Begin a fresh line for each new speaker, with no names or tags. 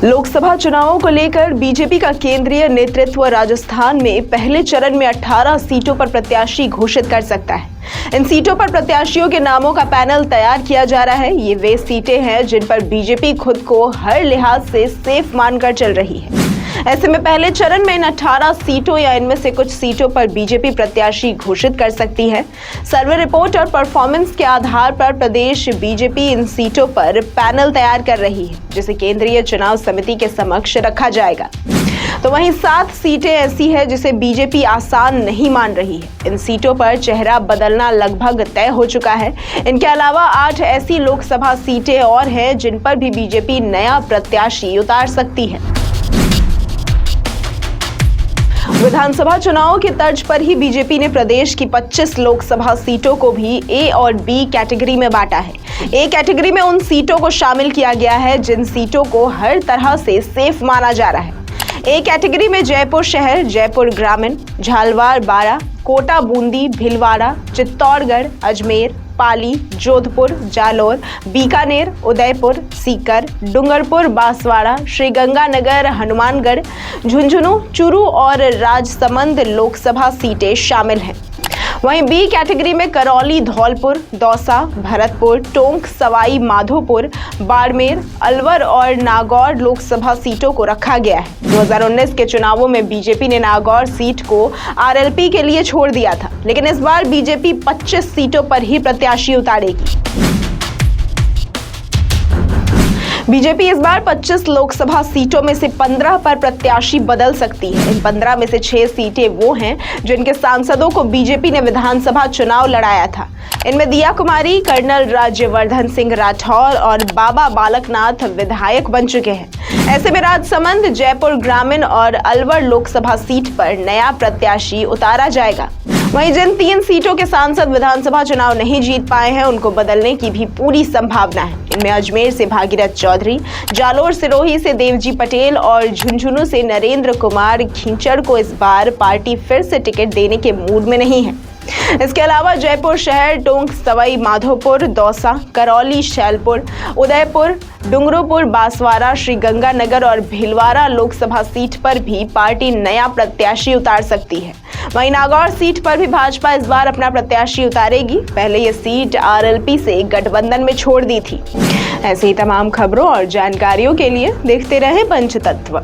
लोकसभा चुनावों को लेकर बीजेपी का केंद्रीय नेतृत्व राजस्थान में पहले चरण में 18 सीटों पर प्रत्याशी घोषित कर सकता है। इन सीटों पर प्रत्याशियों के नामों का पैनल तैयार किया जा रहा है। ये वे सीटें हैं जिन पर बीजेपी खुद को हर लिहाज से सेफ मानकर चल रही है। ऐसे में पहले चरण में इन 18 सीटों या इनमें से कुछ सीटों पर बीजेपी प्रत्याशी घोषित कर सकती है। सर्वे रिपोर्ट और परफॉर्मेंस के आधार पर प्रदेश बीजेपी इन सीटों पर पैनल तैयार कर रही है, जिसे केंद्रीय चुनाव समिति के समक्ष रखा जाएगा। तो वहीं 7 सीटें ऐसी है जिसे बीजेपी आसान नहीं मान रही है। इन सीटों पर चेहरा बदलना लगभग तय हो चुका है। इनके अलावा 8 ऐसी लोकसभा सीटें और हैं जिन पर भी बीजेपी नया प्रत्याशी उतार सकती है। विधानसभा चुनावों की तर्ज पर ही बीजेपी ने प्रदेश की 25 लोकसभा सीटों को भी ए और बी कैटेगरी में बांटा है। ए कैटेगरी में उन सीटों को शामिल किया गया है जिन सीटों को हर तरह से सेफ माना जा रहा है। ए कैटेगरी में जयपुर शहर, जयपुर ग्रामीण, झालवाड़ बारा, कोटा बूंदी, भीलवाड़ा, चित्तौड़गढ़, अजमेर, पाली, जोधपुर, जालोर, बीकानेर, उदयपुर, सीकर, डूंगरपुर, बांसवाड़ा, श्रीगंगानगर, हनुमानगढ़, झुंझुनू, चूरू और राजसमंद लोकसभा सीटें शामिल हैं। वहीं बी कैटेगरी में करौली, धौलपुर, दौसा, भरतपुर, टोंक, सवाई माधोपुर, बाड़मेर, अलवर और नागौर लोकसभा सीटों को रखा गया है। 2019 के चुनावों में बीजेपी ने नागौर सीट को आरएलपी के लिए छोड़ दिया था, लेकिन इस बार बीजेपी 25 सीटों पर ही प्रत्याशी उतारेगी। बीजेपी इस बार 25 लोकसभा सीटों में से 15 पर प्रत्याशी बदल सकती है। इन 15 में से 6 सीटें वो हैं जिनके सांसदों को बीजेपी ने विधानसभा चुनाव लड़ाया था। इनमें दिया कुमारी, कर्नल राज्यवर्धन सिंह राठौर और बाबा बालकनाथ विधायक बन चुके हैं। ऐसे में राजसमंद, जयपुर ग्रामीण और अलवर लोकसभा सीट पर नया प्रत्याशी उतारा जाएगा। वहीं जिन 3 सीटों के सांसद विधानसभा चुनाव नहीं जीत पाए हैं, उनको बदलने की भी पूरी संभावना है। इनमें अजमेर से भागीरथ चौधरी, जालोर सिरोही से देवजी पटेल और झुंझुनू से नरेंद्र कुमार खींचड़ को इस बार पार्टी फिर से टिकट देने के मूड में नहीं है। इसके अलावा जयपुर शहर, टोंक, सवाई माधोपुर, दौसा, करौली, शैलपुर, उदयपुर, डूंगरपुर, बांसवाड़ा, श्रीगंगानगर और भीलवाड़ा लोकसभा सीट पर भी पार्टी नया प्रत्याशी उतार सकती है। वहीं नागौर सीट पर भी भाजपा इस बार अपना प्रत्याशी उतारेगी। पहले ये सीट आरएलपी से गठबंधन में छोड़ दी थी। ऐसी ही तमाम खबरों और जानकारियों के लिए देखते रहें पंचतत्व।